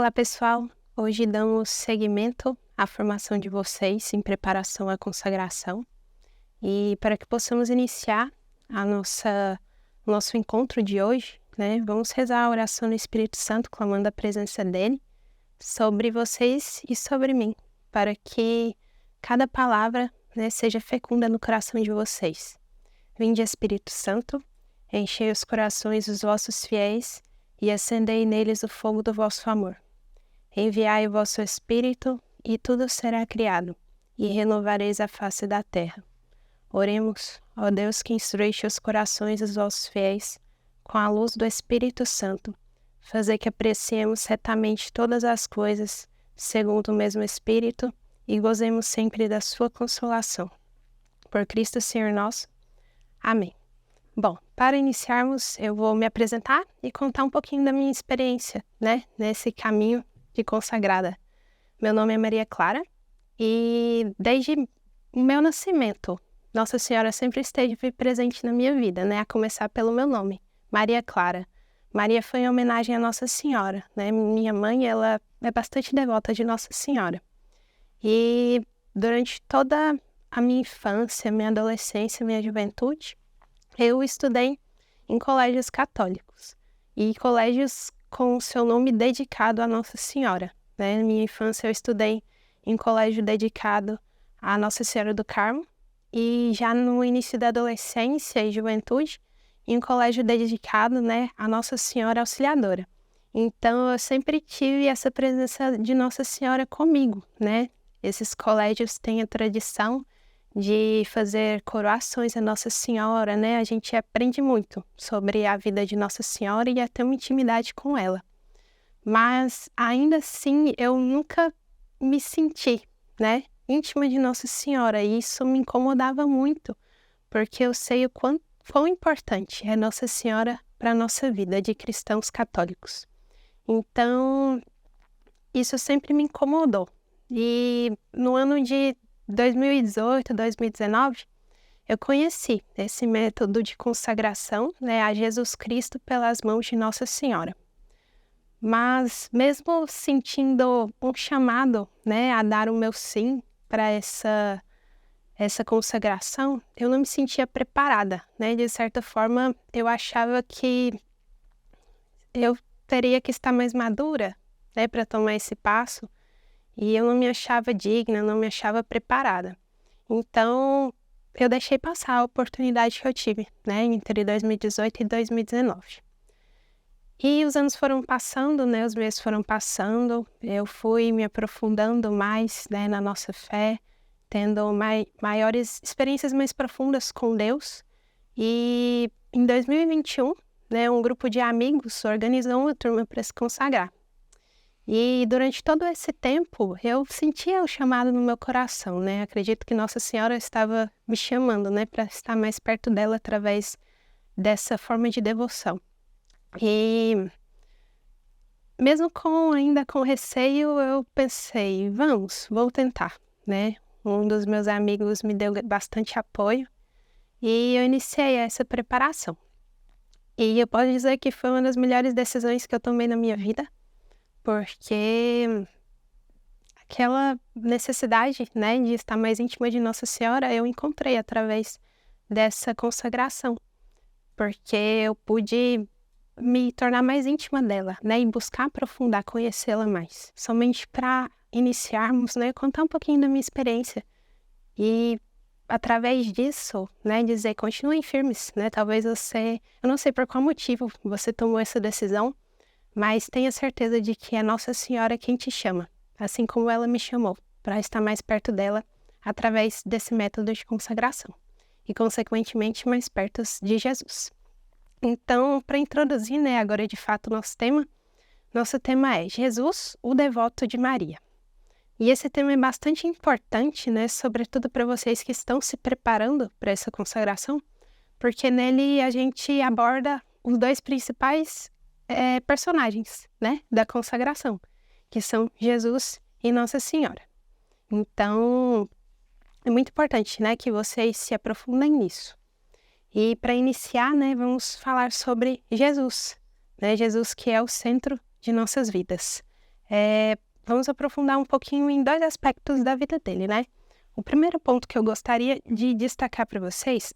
Olá, pessoal! Hoje damos seguimento à formação de vocês em preparação à consagração. E para que possamos iniciar o nosso encontro de hoje, vamos rezar a oração no Espírito Santo, clamando a presença dele sobre vocês e sobre mim, para que cada palavra seja fecunda no coração de vocês. Vinde, Espírito Santo, enchei os corações dos vossos fiéis e acendei neles o fogo do vosso amor. Enviai o vosso Espírito, e tudo será criado, e renovareis a face da terra. Oremos, ó Deus, que instruíste os corações dos vossos fiéis, com a luz do Espírito Santo, fazer que apreciemos retamente todas as coisas, segundo o mesmo Espírito, e gozemos sempre da sua consolação. Por Cristo Senhor nosso. Amém. Bom, para iniciarmos, eu vou me apresentar e contar um pouquinho da minha experiência, nesse caminho de consagrada. Meu nome é Maria Clara e desde o meu nascimento, Nossa Senhora sempre esteve presente na minha vida, a começar pelo meu nome, Maria Clara. Maria foi em homenagem à Nossa Senhora, Minha mãe, ela é bastante devota de Nossa Senhora. E durante toda a minha infância, minha adolescência, minha juventude, eu estudei em colégios católicos e colégios com o seu nome dedicado à Nossa Senhora. Na minha infância eu estudei em colégio dedicado à Nossa Senhora do Carmo e já no início da adolescência e juventude, em um colégio dedicado à Nossa Senhora Auxiliadora. Então eu sempre tive essa presença de Nossa Senhora comigo, Esses colégios têm a tradição de fazer coroações a Nossa Senhora, A gente aprende muito sobre a vida de Nossa Senhora e até uma intimidade com ela. Mas, ainda assim, eu nunca me senti, íntima de Nossa Senhora, e isso me incomodava muito, porque eu sei o quão importante é Nossa Senhora para a nossa vida de cristãos católicos. Então, isso sempre me incomodou. E no ano de 2018, 2019, eu conheci esse método de consagração, a Jesus Cristo pelas mãos de Nossa Senhora. Mas mesmo sentindo um chamado, a dar o meu sim para essa consagração, eu não me sentia preparada, De certa forma, eu achava que eu teria que estar mais madura, para tomar esse passo. E eu não me achava digna, não me achava preparada. Então, eu deixei passar a oportunidade que eu tive, entre 2018 e 2019. E os anos foram passando, os meses foram passando, eu fui me aprofundando mais, na nossa fé, tendo maiores experiências mais profundas com Deus. E em 2021, um grupo de amigos organizou uma turma para se consagrar. E durante todo esse tempo, eu sentia o chamado no meu coração, Acredito que Nossa Senhora estava me chamando, para estar mais perto dela através dessa forma de devoção. E mesmo ainda com receio, eu pensei, vou tentar, Um dos meus amigos me deu bastante apoio e eu iniciei essa preparação. E eu posso dizer que foi uma das melhores decisões que eu tomei na minha vida, porque aquela necessidade, de estar mais íntima de Nossa Senhora, eu encontrei através dessa consagração, porque eu pude me tornar mais íntima dela, e buscar aprofundar, conhecê-la mais, somente para iniciarmos, contar um pouquinho da minha experiência e através disso, dizer, continuem firmes, talvez você, eu não sei por qual motivo você tomou essa decisão, mas tenha certeza de que é Nossa Senhora quem te chama, assim como ela me chamou, para estar mais perto dela através desse método de consagração e, consequentemente, mais perto de Jesus. Então, para introduzir, agora de fato o nosso tema é Jesus, o devoto de Maria. E esse tema é bastante importante, sobretudo para vocês que estão se preparando para essa consagração, porque nele a gente aborda os dois principais personagens, da consagração, que são Jesus e Nossa Senhora. Então, é muito importante, que vocês se aprofundem nisso. E para iniciar, vamos falar sobre Jesus, Jesus que é o centro de nossas vidas. Vamos aprofundar um pouquinho em 2 aspectos da vida dele, né? O primeiro ponto que eu gostaria de destacar para vocês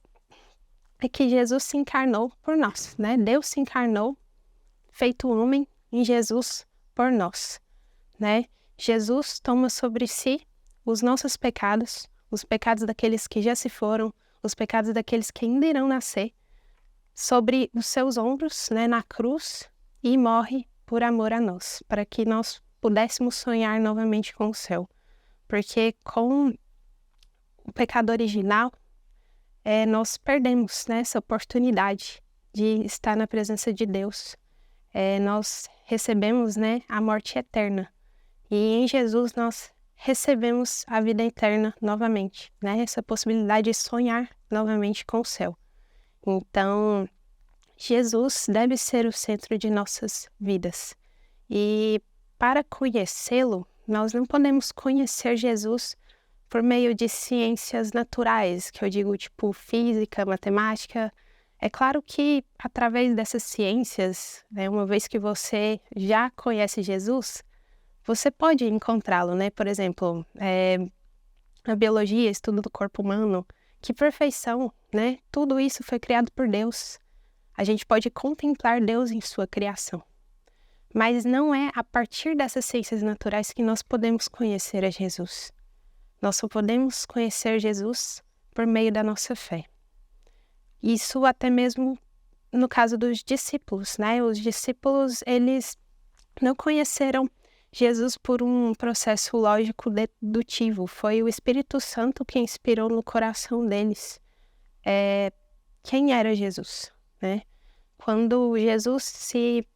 é que Jesus se encarnou por nós, né? Deus se encarnou, feito homem, em Jesus por nós, né? Jesus toma sobre si os nossos pecados, os pecados daqueles que já se foram, os pecados daqueles que ainda irão nascer, sobre os seus ombros, né, na cruz, e morre por amor a nós, para que nós pudéssemos sonhar novamente com o céu. Porque com o pecado original, nós perdemos, né, essa oportunidade de estar na presença de Deus. Nós recebemos, né, a morte eterna. E em Jesus nós recebemos a vida eterna novamente, né, essa possibilidade de sonhar novamente com o céu. Então, Jesus deve ser o centro de nossas vidas. E para conhecê-lo, nós não podemos conhecer Jesus por meio de ciências naturais, que eu digo tipo física, matemática. É claro que através dessas ciências, né, uma vez que você já conhece Jesus, você pode encontrá-lo, né? Por exemplo, a biologia, estudo do corpo humano, que perfeição, né? Tudo isso foi criado por Deus. A gente pode contemplar Deus em sua criação. Mas não é a partir dessas ciências naturais que nós podemos conhecer a Jesus. Nós só podemos conhecer Jesus por meio da nossa fé. Isso até mesmo no caso dos discípulos, né? Os discípulos, eles não conheceram Jesus por um processo lógico dedutivo. Foi o Espírito Santo que inspirou no coração deles quem era Jesus, né? Quando Jesus se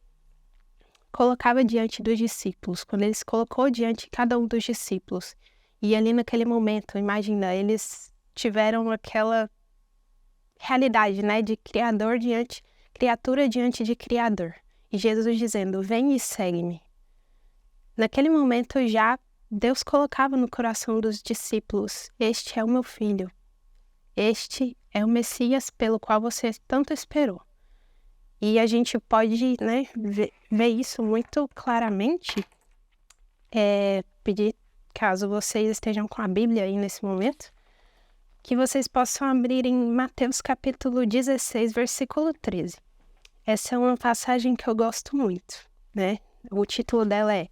colocava diante dos discípulos, quando ele se colocou diante de cada um dos discípulos, e ali naquele momento, imagina, eles tiveram aquela realidade, né, de criatura diante de Criador. E Jesus dizendo, vem e segue-me. Naquele momento já Deus colocava no coração dos discípulos, este é o meu filho, este é o Messias pelo qual você tanto esperou. E a gente pode, né, ver isso muito claramente, pedir, caso vocês estejam com a Bíblia aí nesse momento, que vocês possam abrir em Mateus capítulo 16, versículo 13. Essa é uma passagem que eu gosto muito, né? O título dela é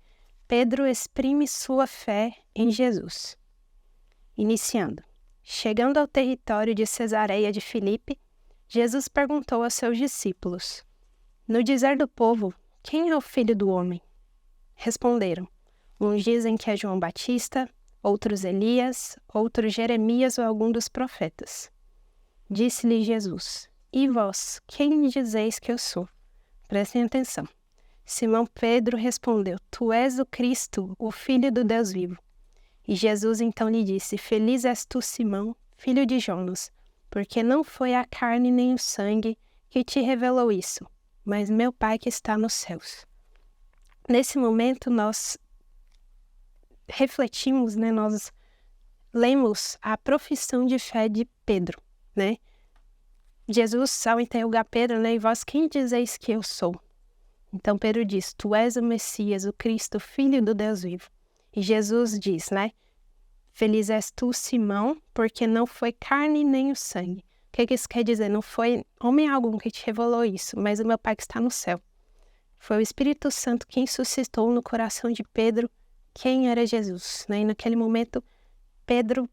Pedro exprime sua fé em Jesus. Iniciando. Chegando ao território de Cesareia de Filipe, Jesus perguntou aos seus discípulos, no dizer do povo, quem é o filho do homem? Responderam, uns dizem que é João Batista, outros Elias, outros Jeremias ou algum dos profetas. Disse-lhe Jesus, e vós, quem dizeis que eu sou? Prestem atenção. Simão Pedro respondeu, tu és o Cristo, o Filho do Deus vivo. E Jesus então lhe disse, feliz és tu, Simão, filho de Jonas, porque não foi a carne nem o sangue que te revelou isso, mas meu Pai que está nos céus. Nesse momento nós refletimos, né, nós lemos a profissão de fé de Pedro, né? Jesus, ao interrogar Pedro, né, e vós quem dizeis que eu sou? Então Pedro diz, tu és o Messias, o Cristo, filho do Deus vivo. E Jesus diz, né, feliz és tu, Simão, porque não foi carne nem o sangue. O que isso quer dizer? Não foi homem algum que te revelou isso, mas o meu Pai que está no céu. Foi o Espírito Santo quem suscitou no coração de Pedro quem era Jesus, né? E naquele momento, Pedro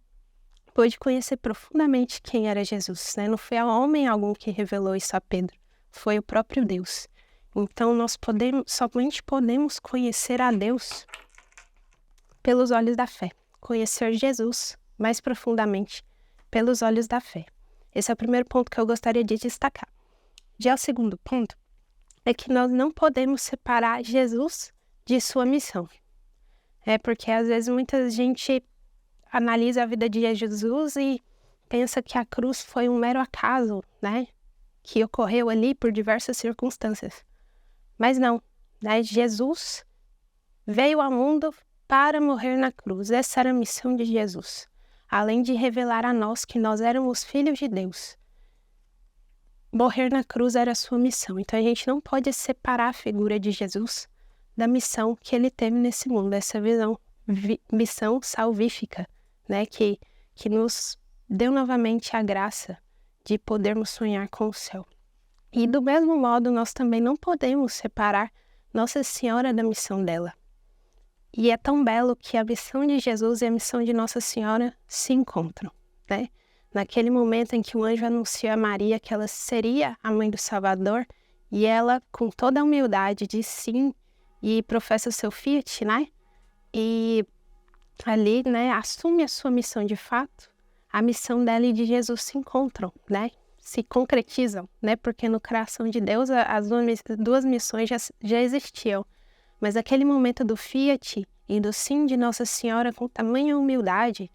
pôde conhecer profundamente quem era Jesus, né? Não foi homem algum que revelou isso a Pedro, foi o próprio Deus. Então, nós somente podemos conhecer a Deus pelos olhos da fé. Conhecer Jesus mais profundamente pelos olhos da fé. Esse é o primeiro ponto que eu gostaria de destacar. Já o segundo ponto é que nós não podemos separar Jesus de sua missão. Porque às vezes muita gente analisa a vida de Jesus e pensa que a cruz foi um mero acaso, né? Que ocorreu ali por diversas circunstâncias. Mas não, né? Jesus veio ao mundo para morrer na cruz. Essa era a missão de Jesus. Além de revelar a nós que nós éramos filhos de Deus. Morrer na cruz era a sua missão. Então a gente não pode separar a figura de Jesus da missão que ele teve nesse mundo, essa missão salvífica, né, que nos deu novamente a graça de podermos sonhar com o céu. E do mesmo modo, nós também não podemos separar Nossa Senhora da missão dela. E é tão belo que a missão de Jesus e a missão de Nossa Senhora se encontram, né? Naquele momento em que o anjo anunciou a Maria que ela seria a mãe do Salvador, e ela, com toda a humildade, diz sim e professa o seu fiat, né? E ali, né, assume a sua missão de fato. A missão dela e de Jesus se encontram, né? Se concretizam, né? Porque no coração de Deus as duas missões já existiam. Mas aquele momento do fiat e do sim de Nossa Senhora com tamanha humildade,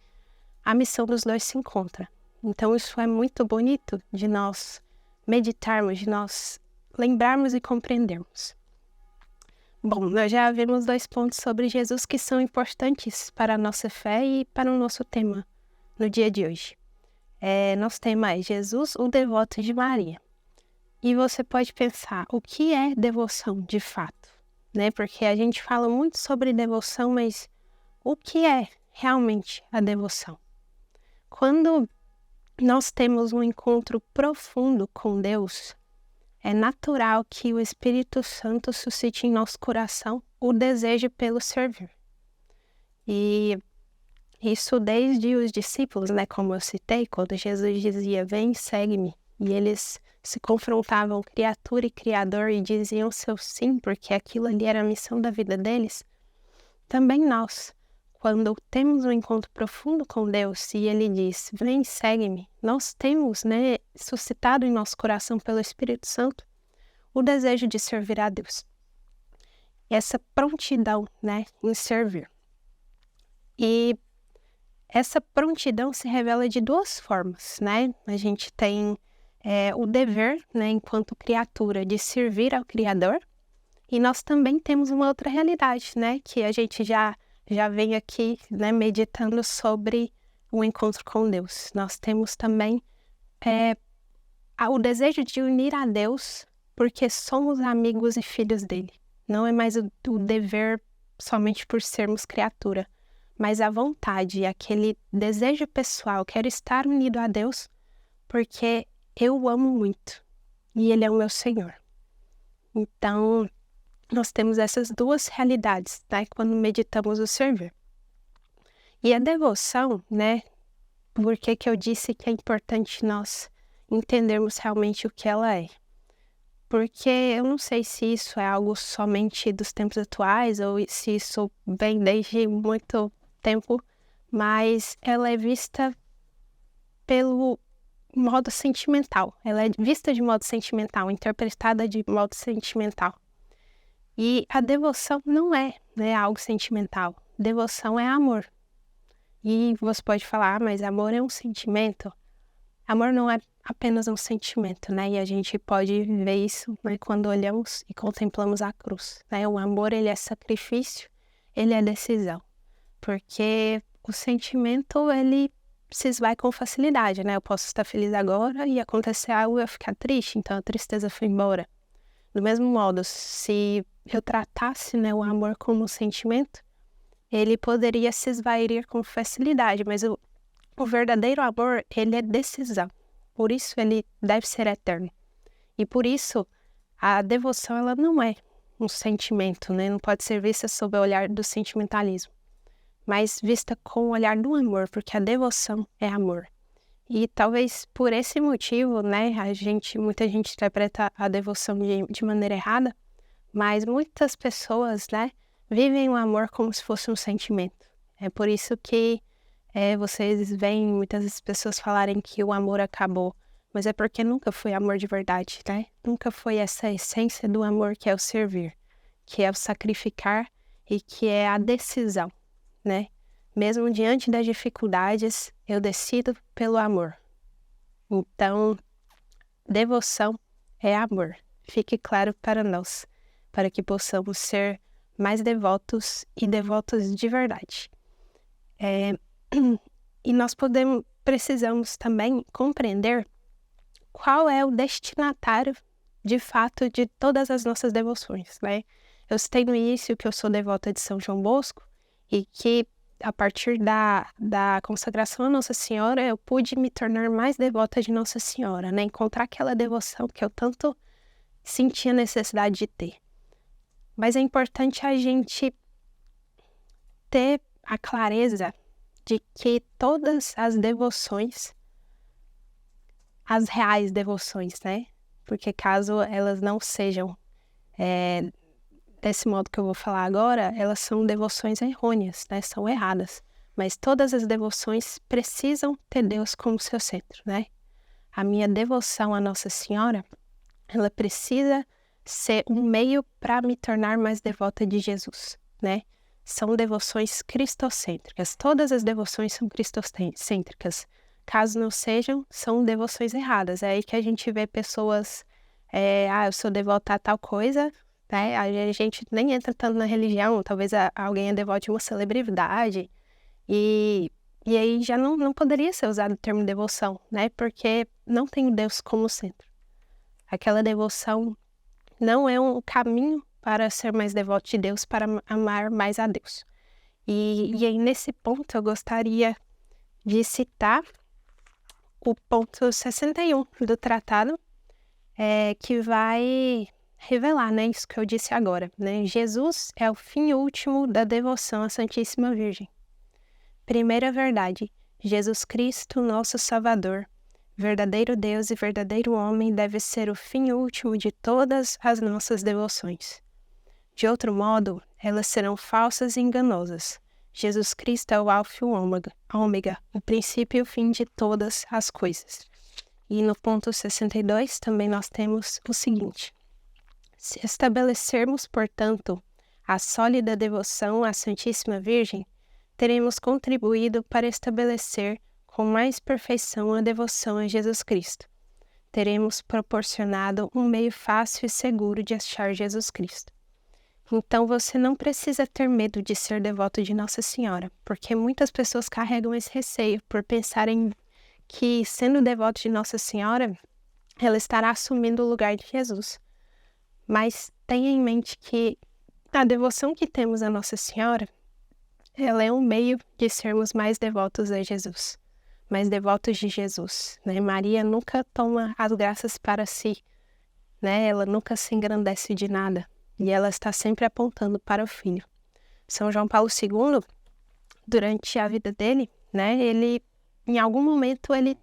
a missão dos dois se encontra. Então isso é muito bonito de nós meditarmos, de nós lembrarmos e compreendermos. Bom, nós já vimos 2 pontos sobre Jesus que são importantes para a nossa fé e para o nosso tema no dia de hoje. Nosso tema é Jesus, o devoto de Maria. E você pode pensar, o que é devoção de fato? Né? Porque a gente fala muito sobre devoção, mas o que é realmente a devoção? Quando nós temos um encontro profundo com Deus, é natural que o Espírito Santo suscite em nosso coração o desejo pelo servir. E isso desde os discípulos, né? Como eu citei, quando Jesus dizia, vem, segue-me. E eles se confrontavam criatura e criador e diziam seu sim, porque aquilo ali era a missão da vida deles. Também nós, quando temos um encontro profundo com Deus e Ele diz, vem, segue-me, nós temos, né, suscitado em nosso coração pelo Espírito Santo o desejo de servir a Deus. Essa prontidão, né, em servir. E essa prontidão se revela de 2 formas, né? A gente tem o dever, né, enquanto criatura, de servir ao Criador. E nós também temos uma outra realidade, né, que a gente já vem aqui, né, meditando sobre o encontro com Deus. Nós temos também o desejo de unir a Deus porque somos amigos e filhos dele. Não é mais o dever somente por sermos criatura, mas a vontade, aquele desejo pessoal, quero estar unido a Deus porque eu o amo muito e Ele é o meu Senhor. Então, nós temos essas 2 realidades, né, quando meditamos o servir. E a devoção, né, por que eu disse que é importante nós entendermos realmente o que ela é? Porque eu não sei se isso é algo somente dos tempos atuais ou se isso vem desde muito tempo, mas ela é vista pelo modo sentimental. Ela é vista de modo sentimental, interpretada de modo sentimental. E a devoção não é, né, algo sentimental. Devoção é amor. E você pode falar, mas amor é um sentimento. Amor não é apenas um sentimento, né? E a gente pode ver isso, né, quando olhamos e contemplamos a cruz, né? O amor, ele é sacrifício, ele é decisão. Porque o sentimento, ele se esvai com facilidade, né? Eu posso estar feliz agora e acontecer algo e eu ficar triste, então a tristeza foi embora. Do mesmo modo, se eu tratasse, né, o amor como um sentimento, ele poderia se esvair com facilidade, mas o verdadeiro amor, ele é decisão. Por isso ele deve ser eterno. E por isso a devoção, ela não é um sentimento, né? Não pode ser vista sob o olhar do sentimentalismo, mas vista com o olhar do amor, porque a devoção é amor. E talvez por esse motivo, né, muita gente interpreta a devoção de maneira errada, mas muitas pessoas, né, vivem o amor como se fosse um sentimento. É por isso que vocês veem muitas pessoas falarem que o amor acabou, mas é porque nunca foi amor de verdade, né? Nunca foi essa essência do amor que é o servir, que é o sacrificar e que é a decisão, né? Mesmo diante das dificuldades, eu decido pelo amor. Então, devoção é amor. Fique claro para nós, para que possamos ser mais devotos e devotos de verdade. E nós precisamos também compreender qual é o destinatário, de fato, de todas as nossas devoções, né? Eu citei no início que eu sou devota de São João Bosco e que a partir da consagração a Nossa Senhora eu pude me tornar mais devota de Nossa Senhora, né? Encontrar aquela devoção que eu tanto sentia necessidade de ter. Mas é importante a gente ter a clareza de que todas as devoções, as reais devoções, né? Porque caso elas não sejam desse modo que eu vou falar agora, elas são devoções errôneas, né? São erradas. Mas todas as devoções precisam ter Deus como seu centro, né? A minha devoção à Nossa Senhora, ela precisa ser um meio para me tornar mais devota de Jesus, né? São devoções cristocêntricas. Todas as devoções são cristocêntricas. Caso não sejam, são devoções erradas. É aí que a gente vê pessoas, eu sou devota a tal coisa, né? A gente nem entra tanto na religião, talvez alguém é devoto de uma celebridade, e aí já não poderia ser usado o termo devoção, né? Porque não tem o Deus como centro. Aquela devoção não é um caminho para ser mais devoto de Deus, para amar mais a Deus. E aí, nesse ponto, eu gostaria de citar o ponto 61 do tratado, que vai revelar, né, isso que eu disse agora, né? Jesus é o fim último da devoção à Santíssima Virgem. Primeira verdade, Jesus Cristo, nosso Salvador, verdadeiro Deus e verdadeiro homem, deve ser o fim último de todas as nossas devoções. De outro modo, elas serão falsas e enganosas. Jesus Cristo é o alfa e o ômega, o princípio e o fim de todas as coisas. E no ponto 62 também nós temos o seguinte: se estabelecermos, portanto, a sólida devoção à Santíssima Virgem, teremos contribuído para estabelecer com mais perfeição a devoção a Jesus Cristo. Teremos proporcionado um meio fácil e seguro de achar Jesus Cristo. Então você não precisa ter medo de ser devoto de Nossa Senhora, porque muitas pessoas carregam esse receio por pensarem que, sendo devoto de Nossa Senhora, ela estará assumindo o lugar de Jesus. Mas tenha em mente que a devoção que temos a Nossa Senhora, ela é um meio de sermos mais devotos a Jesus, mais devotos de Jesus, né? Maria nunca toma as graças para si, né? Ela nunca se engrandece de nada, e ela está sempre apontando para o Filho. São João Paulo II, durante a vida dele, né? Ele, em algum momento, ele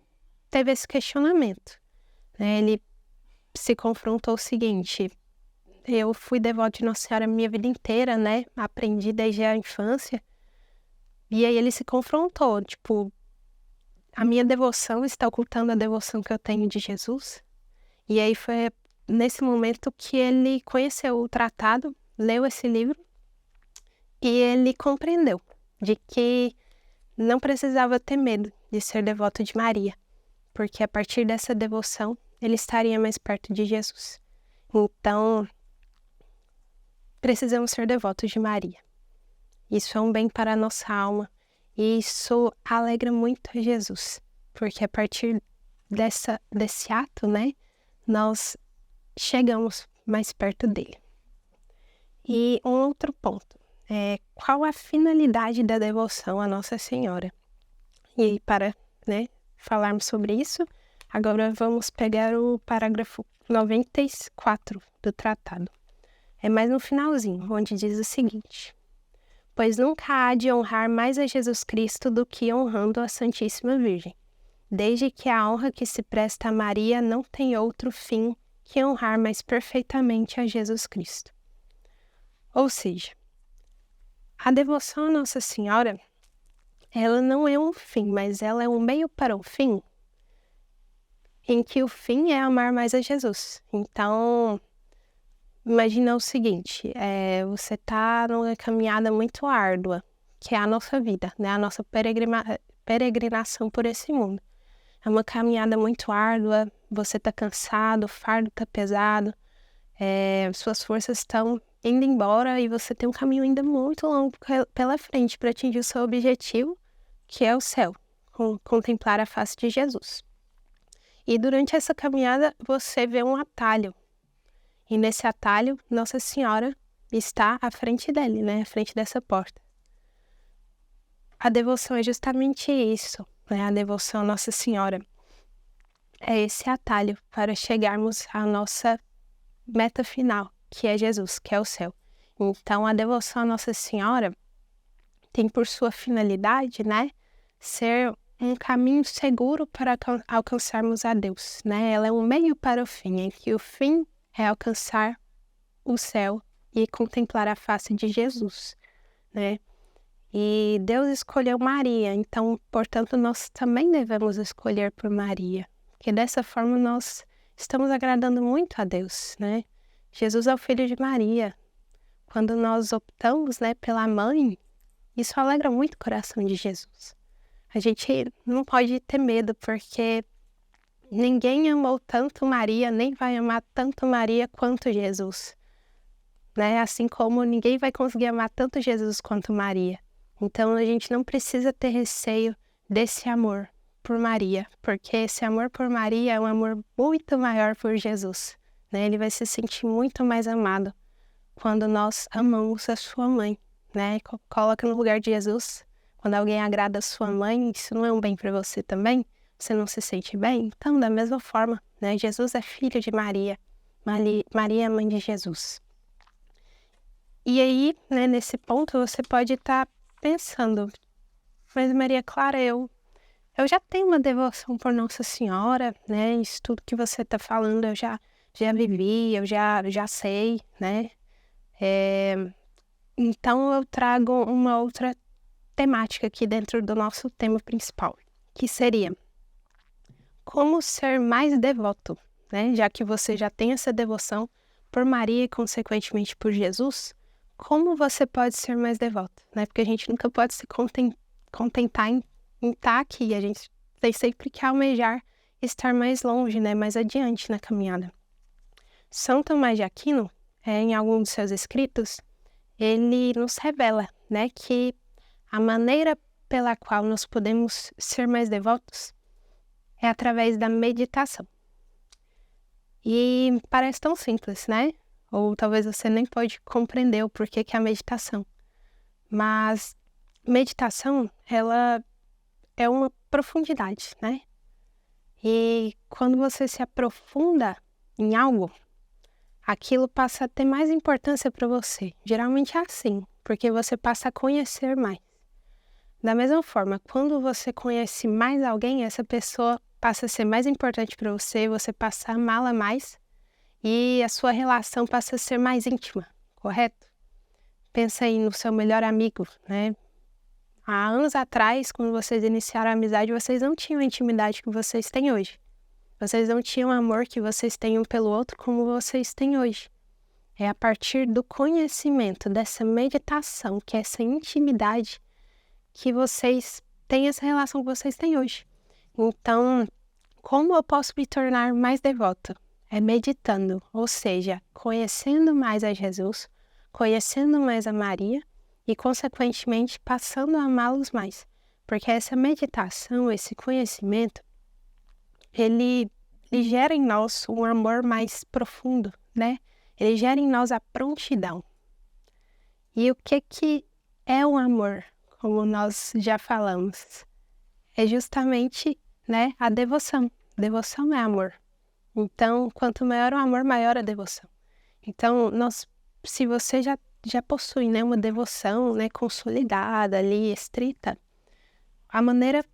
teve esse questionamento, né? Ele se confrontou o seguinte: eu fui devoto de Nossa Senhora a minha vida inteira, né? Aprendi desde a infância. E aí ele se confrontou, tipo, a minha devoção está ocultando a devoção que eu tenho de Jesus? E aí foi nesse momento que ele conheceu o tratado, leu esse livro, e ele compreendeu de que não precisava ter medo de ser devoto de Maria, porque a partir dessa devoção ele estaria mais perto de Jesus. Então, precisamos ser devotos de Maria. Isso é um bem para a nossa alma e isso alegra muito a Jesus, porque a partir desse ato, né, nós chegamos mais perto dele. E um outro ponto é qual a finalidade da devoção à Nossa Senhora. E aí, para, né, falarmos sobre isso, agora vamos pegar o parágrafo 94 do tratado. É mais no finalzinho, onde diz o seguinte: pois nunca há de honrar mais a Jesus Cristo do que honrando a Santíssima Virgem, desde que a honra que se presta a Maria não tem outro fim que honrar mais perfeitamente a Jesus Cristo. Ou seja, a devoção a Nossa Senhora, ela não é um fim, mas ela é um meio para o fim, em que o fim é amar mais a Jesus. Então, imagina o seguinte, você está numa caminhada muito árdua, que é a nossa vida, né? A nossa peregrinação por esse mundo. É uma caminhada muito árdua, você está cansado, o fardo está pesado, suas forças estão indo embora e você tem um caminho ainda muito longo pela frente para atingir o seu objetivo, que é o céu, contemplar a face de Jesus. E durante essa caminhada você vê um atalho. E nesse atalho, Nossa Senhora está à frente dele, né? À frente dessa porta. A devoção é justamente isso, né? A devoção à Nossa Senhora é esse atalho para chegarmos à nossa meta final, que é Jesus, que é o céu. Então, a devoção à Nossa Senhora tem por sua finalidade, né, ser um caminho seguro para alcançarmos a Deus, né? Ela é um meio para o fim, em que o fim é alcançar o céu e contemplar a face de Jesus, né? E Deus escolheu Maria, então, portanto, nós também devemos escolher por Maria, porque dessa forma nós estamos agradando muito a Deus, né? Jesus é o filho de Maria. Quando nós optamos, né, pela mãe, isso alegra muito o coração de Jesus. A gente não pode ter medo, porque ninguém amou tanto Maria, nem vai amar tanto Maria quanto Jesus, né? Assim como ninguém vai conseguir amar tanto Jesus quanto Maria. Então, a gente não precisa ter receio desse amor por Maria, porque esse amor por Maria é um amor muito maior por Jesus, né? Ele vai se sentir muito mais amado quando nós amamos a sua mãe, né? Coloca no lugar de Jesus. Quando alguém agrada a sua mãe, isso não é um bem para você também? Você não se sente bem? Então, da mesma forma, né? Jesus é filho de Maria. Maria é mãe de Jesus. E aí, né, nesse ponto, você pode estar pensando, mas Maria Clara, eu já tenho uma devoção por Nossa Senhora, né? Isso tudo que você está falando eu já vivi, eu já sei, né? Então eu trago uma outra temática aqui dentro do nosso tema principal, que seria como ser mais devoto, né? Já que você já tem essa devoção por Maria e consequentemente por Jesus, como você pode ser mais devoto, né? Porque a gente nunca pode se contentar em estar aqui, a gente tem sempre que almejar estar mais longe, né? Mais adiante na caminhada. São Tomás de Aquino, em algum dos seus escritos, ele nos revela, né, que a maneira pela qual nós podemos ser mais devotos é através da meditação. E parece tão simples, né? Ou talvez você nem pode compreender o porquê que é a meditação. Mas meditação, ela é uma profundidade, né? E quando você se aprofunda em algo, aquilo passa a ter mais importância para você. Geralmente é assim, porque você passa a conhecer mais. Da mesma forma, quando você conhece mais alguém, essa pessoa passa a ser mais importante para você, você passa a amá-la mais e a sua relação passa a ser mais íntima, correto? Pensa aí no seu melhor amigo, né? Há anos atrás, quando vocês iniciaram a amizade, vocês não tinham a intimidade que vocês têm hoje. Vocês não tinham o amor que vocês têm um pelo outro como vocês têm hoje. É a partir do conhecimento, dessa meditação, que é essa intimidade, que vocês têm essa relação que vocês têm hoje. Então, como eu posso me tornar mais devoto? É meditando, ou seja, conhecendo mais a Jesus, conhecendo mais a Maria e, consequentemente, passando a amá-los mais. Porque essa meditação, esse conhecimento, ele gera em nós um amor mais profundo, né? Ele gera em nós a prontidão. E o que é o amor? Como nós já falamos, é justamente, né, a devoção. Devoção é amor. Então, quanto maior o amor, maior a devoção. Então, se você já possui, né, uma devoção, né, consolidada ali, estrita, a maneira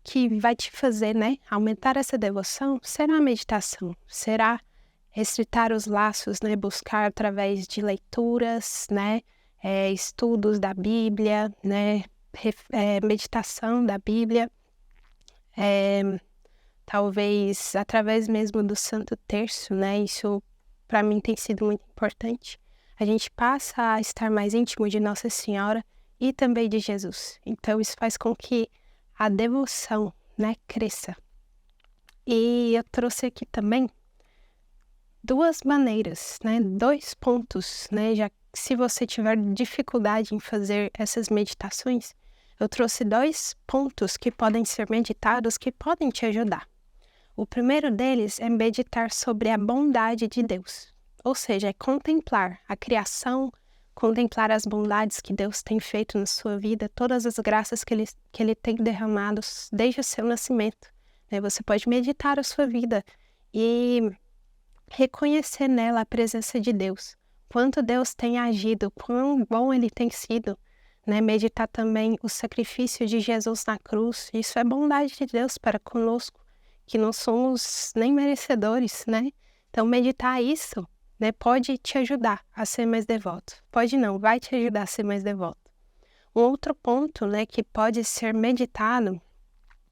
que vai te fazer, né, aumentar essa devoção será a meditação, será estritar os laços, né, buscar através de leituras, né, estudos da Bíblia, né, meditação da Bíblia, talvez através mesmo do Santo Terço, né, isso para mim tem sido muito importante. A gente passa a estar mais íntimo de Nossa Senhora e também de Jesus. Então isso faz com que a devoção, né, cresça. E eu trouxe aqui também duas maneiras, né, 2 pontos, né, já se você tiver dificuldade em fazer essas meditações, eu trouxe 2 pontos que podem ser meditados, que podem te ajudar. O primeiro deles é meditar sobre a bondade de Deus, ou seja, é contemplar a criação, contemplar as bondades que Deus tem feito na sua vida, todas as graças que Ele tem derramado desde o seu nascimento, né? Você pode meditar a sua vida e reconhecer nela a presença de Deus, quanto Deus tem agido, quão bom Ele tem sido, né? Meditar também o sacrifício de Jesus na cruz, isso é bondade de Deus para conosco, que não somos nem merecedores, né? Então meditar isso, né, pode te ajudar a ser mais devoto. Pode não, vai te ajudar a ser mais devoto. Um outro ponto, né, que pode ser meditado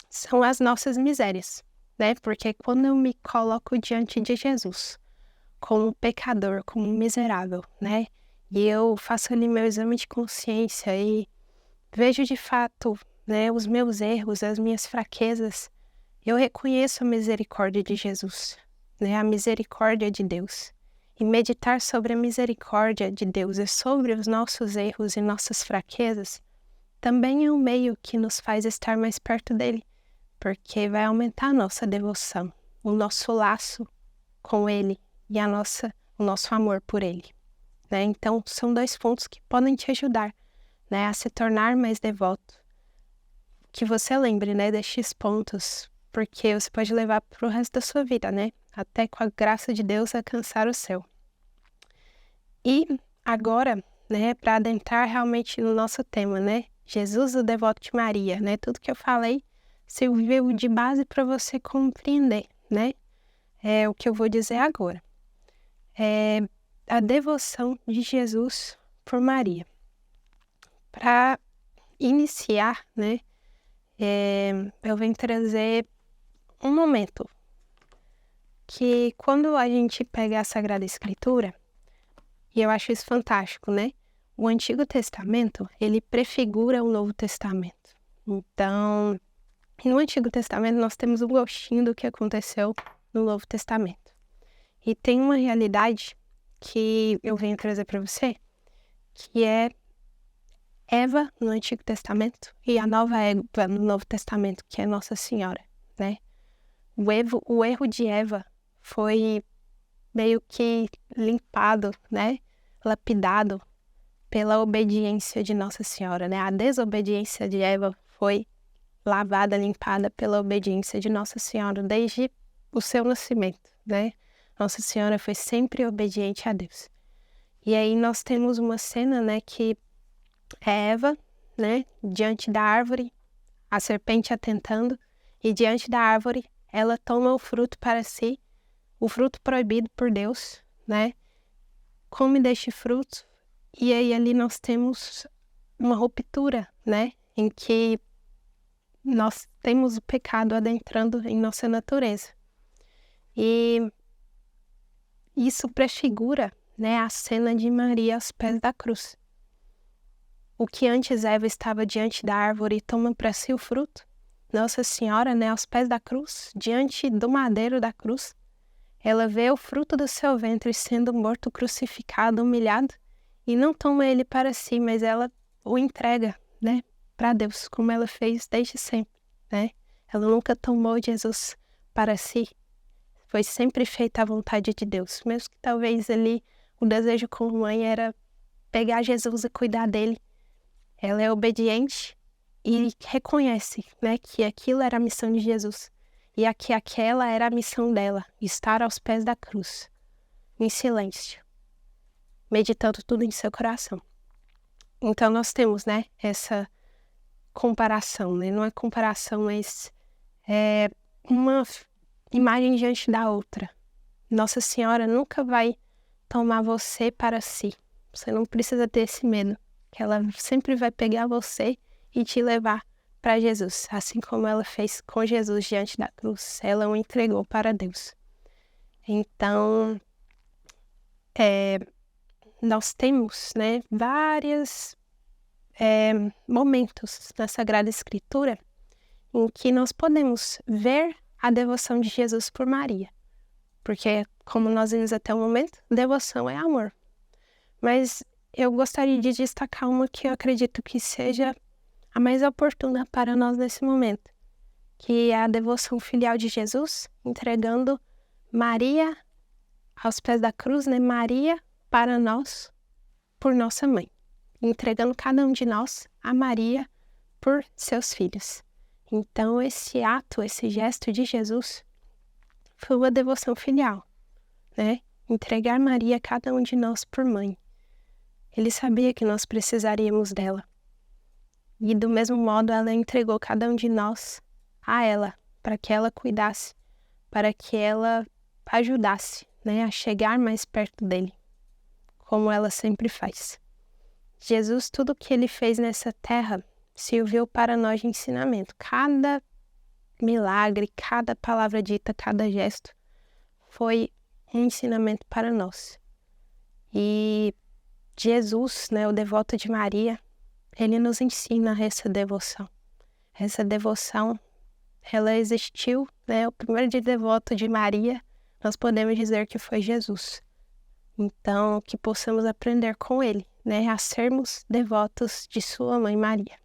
são as nossas misérias, né? Porque quando eu me coloco diante de Jesus, como pecador, como miserável, né? E eu faço ali meu exame de consciência e vejo de fato, né, os meus erros, as minhas fraquezas, eu reconheço a misericórdia de Jesus, né? A misericórdia de Deus. E meditar sobre a misericórdia de Deus e sobre os nossos erros e nossas fraquezas também é um meio que nos faz estar mais perto dele, porque vai aumentar a nossa devoção, o nosso laço com ele e o nosso amor por ele, né? Então, são 2 pontos que podem te ajudar, né, a se tornar mais devoto. Que você lembre, né, destes pontos, porque você pode levar para o resto da sua vida, né? Até com a graça de Deus alcançar o céu. E agora, né, para adentrar realmente no nosso tema, né? Jesus, o devoto de Maria, né? Tudo que eu falei serviu de base para você compreender, né? É o que eu vou dizer agora. É a devoção de Jesus por Maria. Para iniciar, né, eu venho trazer um momento que quando a gente pega a Sagrada Escritura, e eu acho isso fantástico, né? O Antigo Testamento, ele prefigura o Novo Testamento. Então, no Antigo Testamento nós temos um gostinho do que aconteceu no Novo Testamento. E tem uma realidade que eu venho trazer para você, que é Eva no Antigo Testamento e a nova Eva no Novo Testamento, que é Nossa Senhora, né? O erro de Eva foi meio que limpado, né? Lapidado pela obediência de Nossa Senhora, né? A desobediência de Eva foi lavada, limpada pela obediência de Nossa Senhora desde o seu nascimento, né? Nossa Senhora foi sempre obediente a Deus. E aí nós temos uma cena, né, que é Eva, né, diante da árvore, a serpente a tentando, e diante da árvore ela toma o fruto para si, o fruto proibido por Deus, né? Come deste fruto, e aí ali nós temos uma ruptura, né? Em que nós temos o pecado adentrando em nossa natureza. E isso prefigura, né, a cena de Maria aos pés da cruz. O que antes Eva estava diante da árvore e toma para si o fruto, Nossa Senhora, né, aos pés da cruz, diante do madeiro da cruz, ela vê o fruto do seu ventre sendo morto, crucificado, humilhado, e não toma ele para si, mas ela o entrega, né, para Deus, como ela fez desde sempre, né? Ela nunca tomou Jesus para si, foi sempre feita a vontade de Deus, mesmo que talvez ali o desejo como mãe era pegar Jesus e cuidar dele. Ela é obediente e reconhece, né, que aquilo era a missão de Jesus. E que aquela era a missão dela, estar aos pés da cruz, em silêncio, meditando tudo em seu coração. Então nós temos, né, essa comparação, né? Não é comparação, mas é uma imagem diante da outra. Nossa Senhora nunca vai tomar você para si. Você não precisa ter esse medo, que ela sempre vai pegar você e te levar para Jesus, assim como ela fez com Jesus diante da cruz, ela o entregou para Deus. Então, nós temos, né, vários momentos na Sagrada Escritura em que nós podemos ver a devoção de Jesus por Maria, porque, como nós vimos até o momento, devoção é amor. Mas eu gostaria de destacar uma que eu acredito que seja a mais oportuna para nós nesse momento, que é a devoção filial de Jesus, entregando Maria aos pés da cruz, né? Maria para nós, por nossa mãe, entregando cada um de nós a Maria por seus filhos. Então, esse ato, esse gesto de Jesus foi uma devoção filial, né? Entregar Maria a cada um de nós por mãe. Ele sabia que nós precisaríamos dela. E do mesmo modo, ela entregou cada um de nós a ela, para que ela cuidasse, para que ela ajudasse, né, a chegar mais perto dele, como ela sempre faz. Jesus, tudo que ele fez nessa terra, serviu para nós de ensinamento. Cada milagre, cada palavra dita, cada gesto foi um ensinamento para nós. E Jesus, né, o devoto de Maria, ele nos ensina essa devoção. Essa devoção, ela existiu, né, o primeiro devoto de Maria, nós podemos dizer que foi Jesus. Então, que possamos aprender com ele, né, a sermos devotos de sua mãe Maria.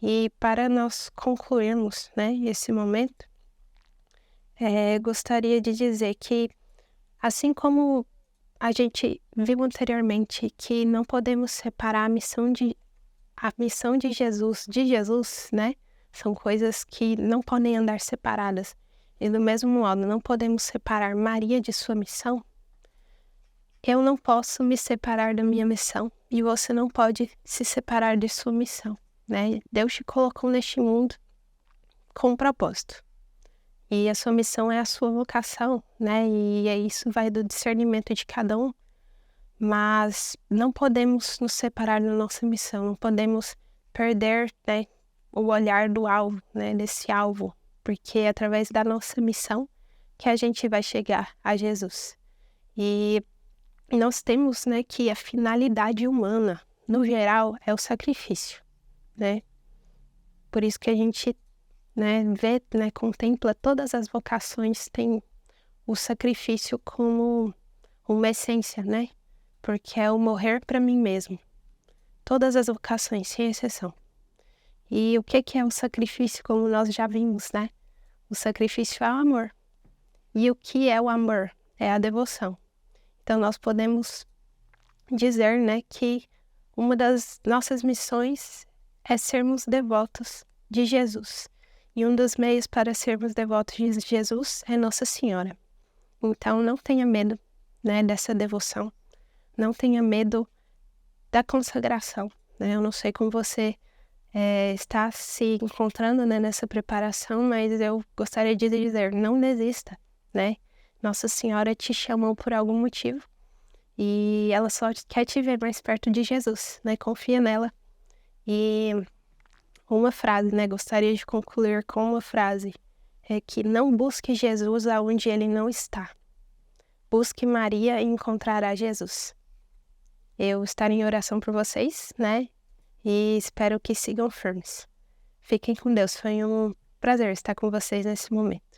E para nós concluirmos, né, esse momento, gostaria de dizer que, assim como a gente viu anteriormente que não podemos separar a missão de Jesus, né? São coisas que não podem andar separadas. E do mesmo modo, não podemos separar Maria de sua missão. Eu não posso me separar da minha missão e você não pode se separar de sua missão, né? Deus te colocou neste mundo com um propósito. E a sua missão é a sua vocação, né? E isso vai do discernimento de cada um. Mas não podemos nos separar da nossa missão, não podemos perder, né, o olhar do alvo, né, desse alvo, porque é através da nossa missão que a gente vai chegar a Jesus. E nós temos, né, que a finalidade humana, no geral, é o sacrifício, né? Por isso que a gente, né, vê, né, contempla todas as vocações, tem o sacrifício como uma essência, né? Porque é o morrer para mim mesmo. Todas as vocações, sem exceção. E o que é o sacrifício, como nós já vimos, né? O sacrifício é o amor. E o que é o amor? É a devoção. Então nós podemos dizer, né, que uma das nossas missões é sermos devotos de Jesus. E um dos meios para sermos devotos de Jesus é Nossa Senhora. Então não tenha medo, né, dessa devoção. Não tenha medo da consagração, né? Eu não sei como você está se encontrando, né, nessa preparação, mas eu gostaria de dizer, não desista, né? Nossa Senhora te chamou por algum motivo e ela só quer te ver mais perto de Jesus, né? Confia nela. E uma frase, né? Gostaria de concluir com uma frase, é que não busque Jesus aonde ele não está. Busque Maria e encontrará Jesus. Eu estarei em oração por vocês, né? E espero que sigam firmes. Fiquem com Deus. Foi um prazer estar com vocês nesse momento.